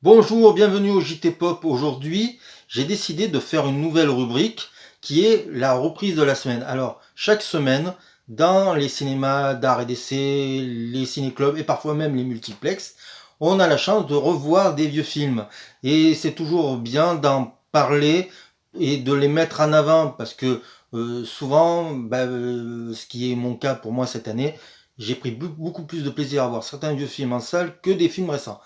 Bonjour, bienvenue au JT Pop. Aujourd'hui, j'ai décidé de faire une nouvelle rubrique qui est la reprise de la semaine. Alors, chaque semaine, dans les cinémas d'art et d'essai, les ciné-clubs et parfois même les multiplex, on a la chance de revoir des vieux films. Et c'est toujours bien d'en parler et de les mettre en avant parce que souvent, ce qui est mon cas pour moi cette année, j'ai pris beaucoup plus de plaisir à voir certains vieux films en salle que des films récents.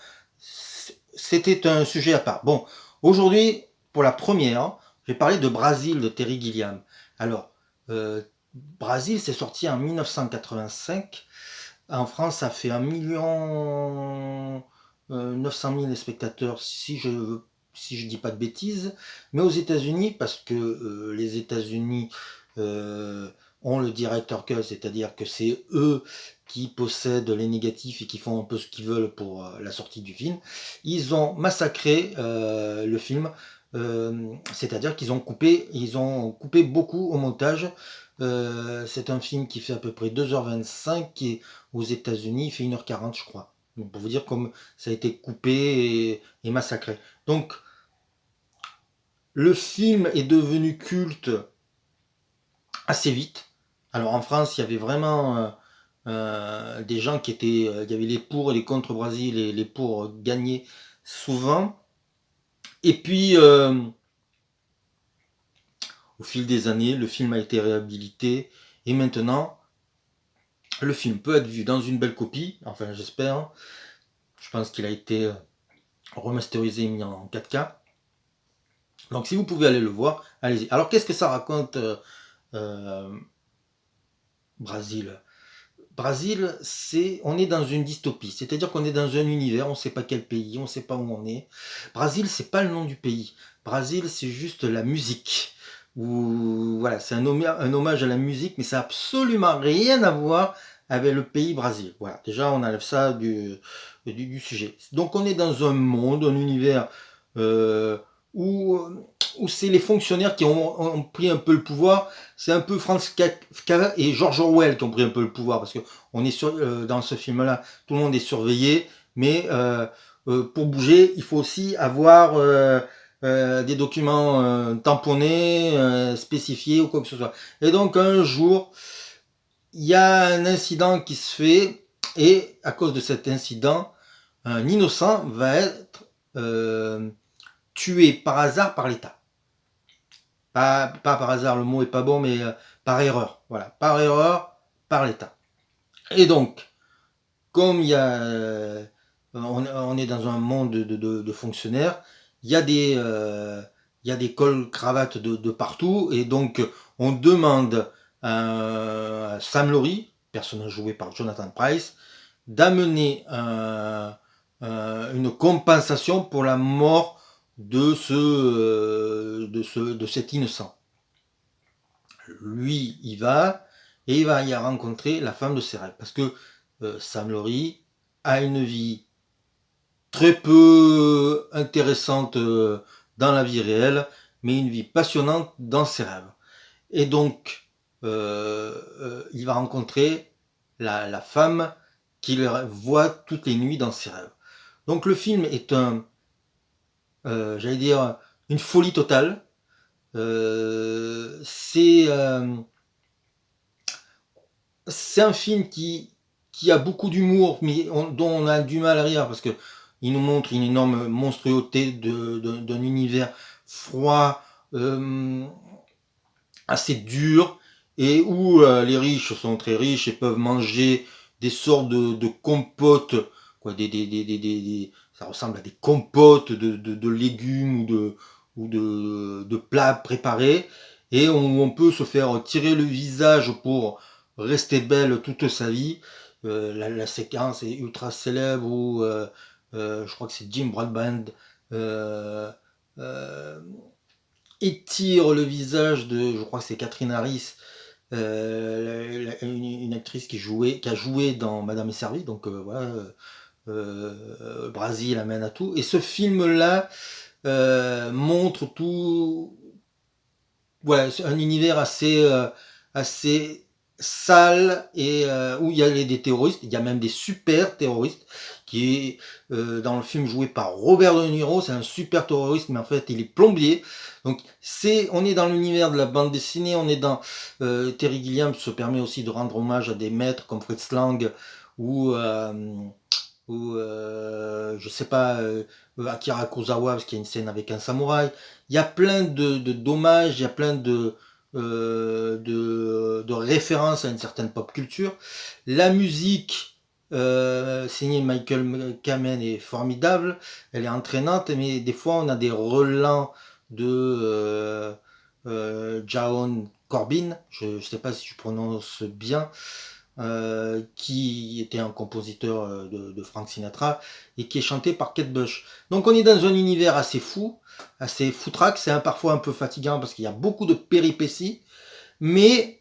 C'était un sujet à part. Bon, aujourd'hui, pour la première, je vais parler de Brasil de Terry Gilliam. Alors, euh, Brasil, c'est sorti en 1985. En France, ça fait 1 900 000 spectateurs, si je dis pas de bêtises. Mais aux États-Unis, parce que les États-Unis euh, ont le director cut, c'est-à-dire que c'est eux qui possèdent les négatifs et qui font un peu ce qu'ils veulent pour la sortie du film, ils ont massacré le film. C'est-à-dire qu'ils ont coupé beaucoup au montage. C'est un film qui fait à peu près 2h25, qui est aux États-Unis, il fait 1h40, je crois. Donc pour vous dire comme ça a été coupé et massacré. Donc le film est devenu culte assez vite. Alors en France, il y avait vraiment des gens qui étaient. Il y avait les pour et les contre Brésil, et les pour gagnaient souvent. Et puis, au fil des années, le film a été réhabilité. Et maintenant, le film peut être vu dans une belle copie. Enfin, j'espère. Je pense qu'il a été remasterisé, mis en 4K. Donc si vous pouvez aller le voir, allez-y. Alors qu'est-ce que ça raconte euh, Brasil? Brasil, on est dans une dystopie, c'est-à-dire qu'on est dans un univers, on ne sait pas quel pays, on ne sait pas où on est. Brasil, c'est pas le nom du pays. Brasil, c'est juste la musique. Voilà, c'est un hommage à la musique, mais ça n'a absolument rien à voir avec le pays Brésil. Voilà, déjà on enlève ça du sujet. Donc on est dans un monde, un univers euh, où, où c'est les fonctionnaires qui ont pris un peu le pouvoir. C'est un peu Franz Kafka et George Orwell qui ont pris un peu le pouvoir, parce que dans ce film-là, tout le monde est surveillé, mais pour bouger, il faut aussi avoir des documents tamponnés, spécifiés ou quoi que ce soit. Et donc un jour, il y a un incident qui se fait, et à cause de cet incident, un innocent va être tué par hasard par l'État. Pas par hasard, le mot est pas bon, mais par erreur. Voilà, par erreur, par l'État. Et donc, comme on est dans un monde de fonctionnaires, il y a des cols cravates de partout, et donc on demande à Sam Laurie, personnage joué par Jonathan Pryce, d'amener une compensation pour la mort de cet innocent. Lui, il va, et il va y rencontrer la femme de ses rêves. Parce que Sam Laurie a une vie très peu intéressante dans la vie réelle, mais une vie passionnante dans ses rêves. Et donc, il va rencontrer la femme qu'il voit toutes les nuits dans ses rêves. Donc le film est j'allais dire, une folie totale. C'est un film qui a beaucoup d'humour, mais dont on a du mal à rire, parce que il nous montre une énorme monstruosité d'un univers froid, euh, assez dur, et où les riches sont très riches et peuvent manger des sortes de compotes, quoi, ça ressemble à des compotes de légumes ou de plats préparés, et on peut se faire tirer le visage pour rester belle toute sa vie. La séquence est ultra célèbre où je crois que c'est Jim Broadbent euh, euh, étire le visage de, je crois que c'est Catherine Harris, une actrice qui a joué dans Madame est servie, donc voilà, Brasil amène à tout. Et ce film-là montre tout, voilà, un univers assez sale et où il y a des terroristes, il y a même des super terroristes qui est dans le film joué par Robert De Niro, c'est un super terroriste mais en fait il est plombier. Donc on est dans l'univers de la bande dessinée, on est dans Terry Gilliam se permet aussi de rendre hommage à des maîtres comme Fritz Lang ou je sais pas, Akira Kurosawa, parce qu'il y a une scène avec un samouraï. Il y a plein de dommages, il y a plein de références à une certaine pop culture. La musique signée Michael Kamen est formidable, elle est entraînante, mais des fois on a des relents de Jaon Corbin, je ne sais pas si je prononce bien, qui était un compositeur de Frank Sinatra et qui est chanté par Kate Bush. Donc on est dans un univers assez fou, assez foutraque, c'est parfois un peu fatigant parce qu'il y a beaucoup de péripéties, mais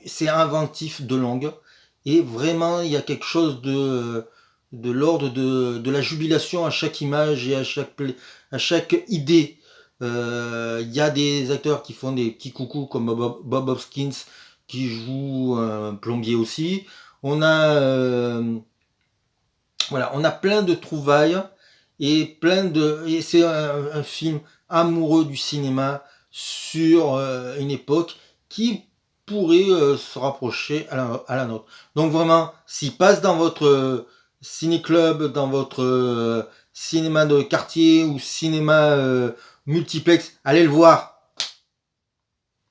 c'est inventif de langue et vraiment il y a quelque chose de l'ordre de la jubilation à chaque image et à chaque idée. Il y a des acteurs qui font des petits coucous comme Bob Hoskins qui joue un plombier aussi. On a, voilà, on a plein de trouvailles et c'est un film amoureux du cinéma sur une époque qui pourrait se rapprocher à la nôtre. Donc vraiment, s'il passe dans votre ciné-club, dans votre cinéma de quartier ou cinéma multiplex, allez le voir.